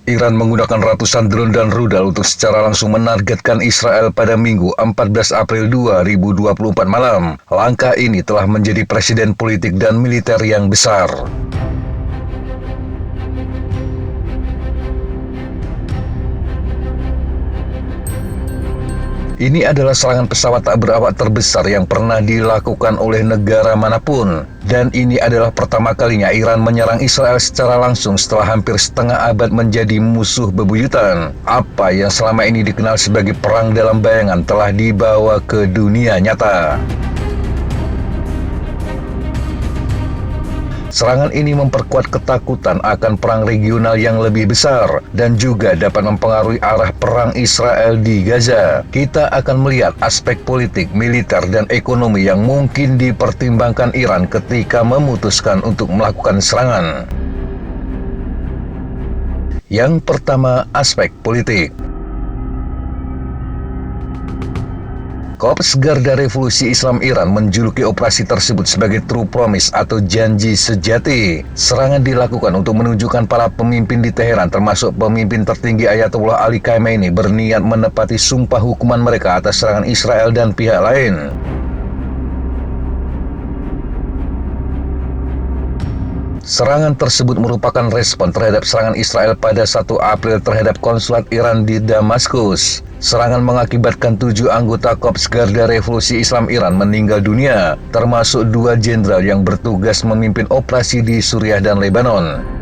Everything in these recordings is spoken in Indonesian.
Iran menggunakan ratusan drone dan rudal untuk secara langsung menargetkan Israel pada Minggu 14 April 2024 malam. Langkah ini telah menjadi presiden politik dan militer yang besar. Ini adalah serangan pesawat tak berawak terbesar yang pernah dilakukan oleh negara manapun. Dan ini adalah pertama kalinya Iran menyerang Israel secara langsung setelah hampir setengah abad menjadi musuh bebuyutan. Apa yang selama ini dikenal sebagai perang dalam bayangan telah dibawa ke dunia nyata. Serangan ini memperkuat ketakutan akan perang regional yang lebih besar dan juga dapat mempengaruhi arah perang Israel di Gaza. Kita akan melihat aspek politik, militer, dan ekonomi yang mungkin dipertimbangkan Iran ketika memutuskan untuk melakukan serangan. Yang pertama, aspek politik. Korps Garda Revolusi Islam Iran menjuluki operasi tersebut sebagai True Promise atau janji sejati. Serangan dilakukan untuk menunjukkan para pemimpin di Teheran termasuk pemimpin tertinggi Ayatollah Ali Khamenei berniat menepati sumpah hukuman mereka atas serangan Israel dan pihak lain. Serangan tersebut merupakan respon terhadap serangan Israel pada 1 April terhadap konsulat Iran di Damaskus. Serangan mengakibatkan 7 anggota Korps Garda Revolusi Islam Iran meninggal dunia, termasuk 2 jenderal yang bertugas memimpin operasi di Suriah dan Lebanon.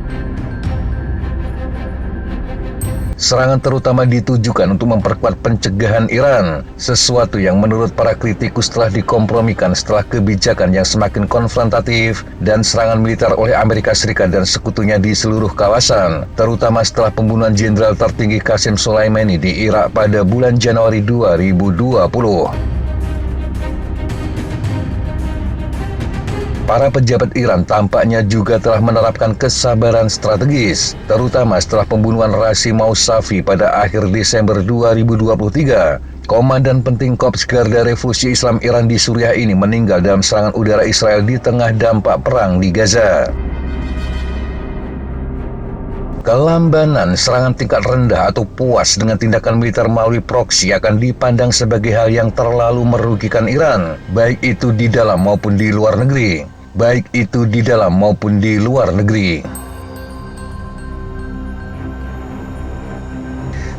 Serangan terutama ditujukan untuk memperkuat pencegahan Iran, sesuatu yang menurut para kritikus telah dikompromikan setelah kebijakan yang semakin konfrontatif dan serangan militer oleh Amerika Serikat dan sekutunya di seluruh kawasan, terutama setelah pembunuhan jenderal tertinggi Qasem Soleimani di Irak pada bulan Januari 2020. Para pejabat Iran tampaknya juga telah menerapkan kesabaran strategis, terutama setelah pembunuhan Rasim Mousavi pada akhir Desember 2023. Komandan penting Korps Garda Revolusi Islam Iran di Suriah ini meninggal dalam serangan udara Israel di tengah dampak perang di Gaza. Kelambanan serangan tingkat rendah atau puas dengan tindakan militer melalui proksi akan dipandang sebagai hal yang terlalu merugikan Iran, baik itu di dalam maupun di luar negeri.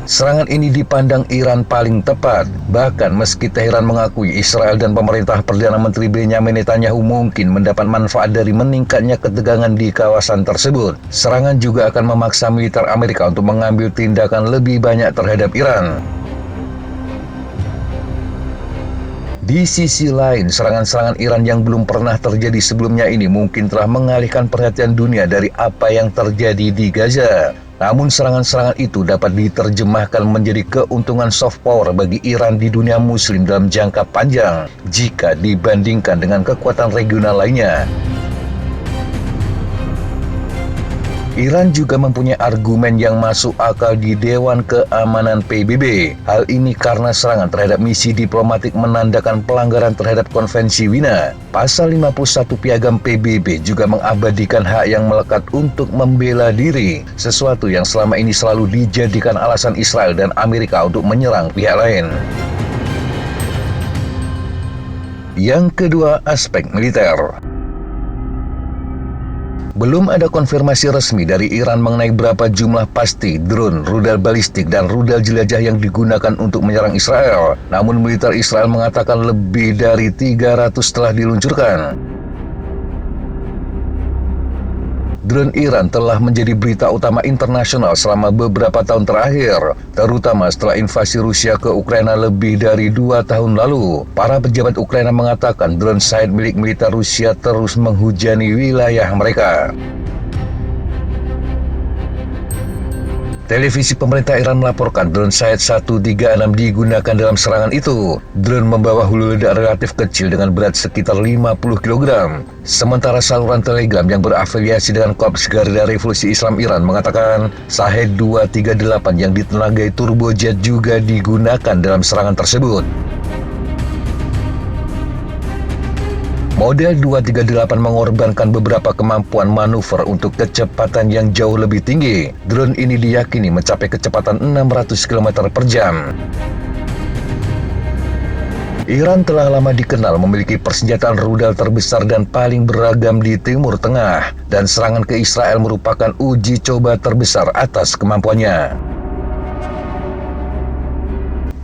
Serangan ini dipandang Iran paling tepat, bahkan meski Teheran mengakui Israel dan pemerintah Perdana Menteri Benjamin Netanyahu mungkin mendapat manfaat dari meningkatnya ketegangan di kawasan tersebut. Serangan juga akan memaksa militer Amerika untuk mengambil tindakan lebih banyak terhadap Iran. Di sisi lain, serangan-serangan Iran yang belum pernah terjadi sebelumnya ini mungkin telah mengalihkan perhatian dunia dari apa yang terjadi di Gaza. Namun serangan-serangan itu dapat diterjemahkan menjadi keuntungan soft power bagi Iran di dunia muslim dalam jangka panjang jika dibandingkan dengan kekuatan regional lainnya. Iran juga mempunyai argumen yang masuk akal di Dewan Keamanan PBB. Hal ini karena serangan terhadap misi diplomatik menandakan pelanggaran terhadap Konvensi Wina. Pasal 51 Piagam PBB juga mengabadikan hak yang melekat untuk membela diri, sesuatu yang selama ini selalu dijadikan alasan Israel dan Amerika untuk menyerang pihak lain. Yang kedua, aspek militer. Belum ada konfirmasi resmi dari Iran mengenai berapa jumlah pasti drone, rudal balistik, dan rudal jelajah yang digunakan untuk menyerang Israel. Namun militer Israel mengatakan lebih dari 300 telah diluncurkan. Drone Iran telah menjadi berita utama internasional selama beberapa tahun terakhir, terutama setelah invasi Rusia ke Ukraina lebih dari 2 tahun lalu. Para pejabat Ukraina mengatakan drone Shahed milik militer Rusia terus menghujani wilayah mereka. Televisi pemerintah Iran melaporkan drone Shahed 136 digunakan dalam serangan itu. Drone membawa hulu ledak relatif kecil dengan berat sekitar 50 kg. Sementara saluran Telegram yang berafiliasi dengan Korps Garda Revolusi Islam Iran mengatakan Shahed 238 yang ditenagai turbojet juga digunakan dalam serangan tersebut. Model 238 mengorbankan beberapa kemampuan manuver untuk kecepatan yang jauh lebih tinggi. Drone ini diyakini mencapai kecepatan 600 km per jam. Iran telah lama dikenal memiliki persenjataan rudal terbesar dan paling beragam di Timur Tengah, dan serangan ke Israel merupakan uji coba terbesar atas kemampuannya.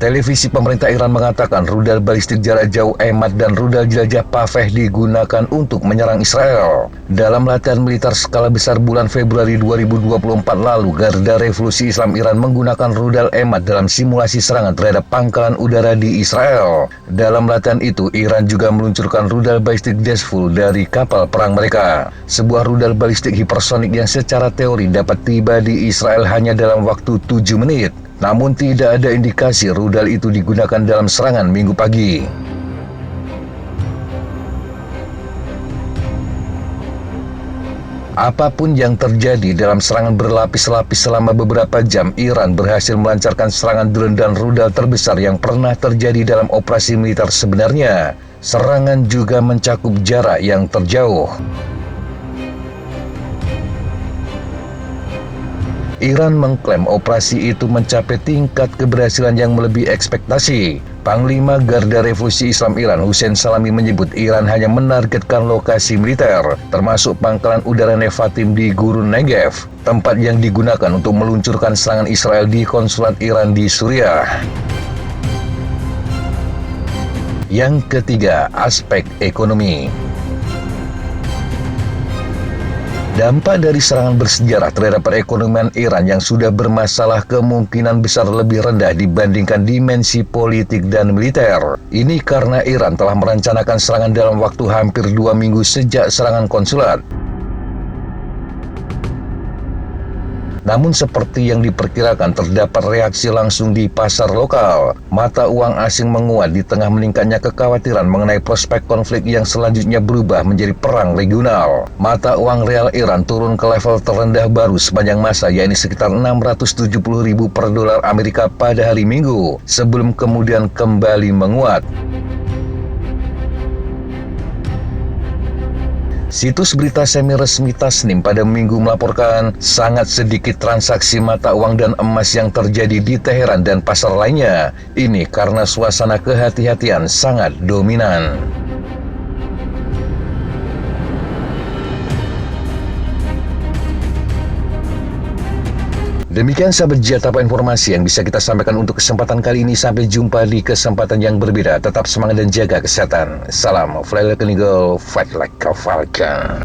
Televisi pemerintah Iran mengatakan rudal balistik jarak jauh Emad dan rudal jelajah Paveh digunakan untuk menyerang Israel. Dalam latihan militer skala besar bulan Februari 2024 lalu, Garda Revolusi Islam Iran menggunakan rudal Emad dalam simulasi serangan terhadap pangkalan udara di Israel. Dalam latihan itu, Iran juga meluncurkan rudal balistik Dezful dari kapal perang mereka. Sebuah rudal balistik hipersonik yang secara teori dapat tiba di Israel hanya dalam waktu 7 menit. Namun tidak ada indikasi rudal itu digunakan dalam serangan Minggu pagi. Apapun yang terjadi dalam serangan berlapis-lapis selama beberapa jam, Iran berhasil melancarkan serangan drone dan rudal terbesar yang pernah terjadi dalam operasi militer sebenarnya. Serangan juga mencakup jarak yang terjauh. Iran mengklaim operasi itu mencapai tingkat keberhasilan yang melebihi ekspektasi. Panglima Garda Revolusi Islam Iran Hussein Salami menyebut Iran hanya menargetkan lokasi militer, termasuk pangkalan udara Nevatim di Gurun Negev, tempat yang digunakan untuk meluncurkan serangan Israel di konsulat Iran di Suriah. Yang ketiga, aspek ekonomi. Dampak dari serangan bersejarah terhadap perekonomian Iran yang sudah bermasalah kemungkinan besar lebih rendah dibandingkan dimensi politik dan militer. Ini karena Iran telah merencanakan serangan dalam waktu hampir 2 minggu sejak serangan konsulat. Namun seperti yang diperkirakan, terdapat reaksi langsung di pasar lokal. Mata uang asing menguat di tengah meningkatnya kekhawatiran mengenai prospek konflik yang selanjutnya berubah menjadi perang regional. Mata uang real Iran turun ke level terendah baru sepanjang masa, yakni sekitar 670.000 per dolar Amerika pada hari Minggu, sebelum kemudian kembali menguat. Situs berita semi-resmi Tasnim pada Minggu melaporkan sangat sedikit transaksi mata uang dan emas yang terjadi di Teheran dan pasar lainnya. Ini karena suasana kehati-hatian sangat dominan. Demikian sahabat Jatapa informasi yang bisa kita sampaikan untuk kesempatan kali ini. Sampai jumpa di kesempatan yang berbeda. Tetap semangat dan jaga kesehatan. Salam Fly Like an Eagle, Fight Like a Falcon.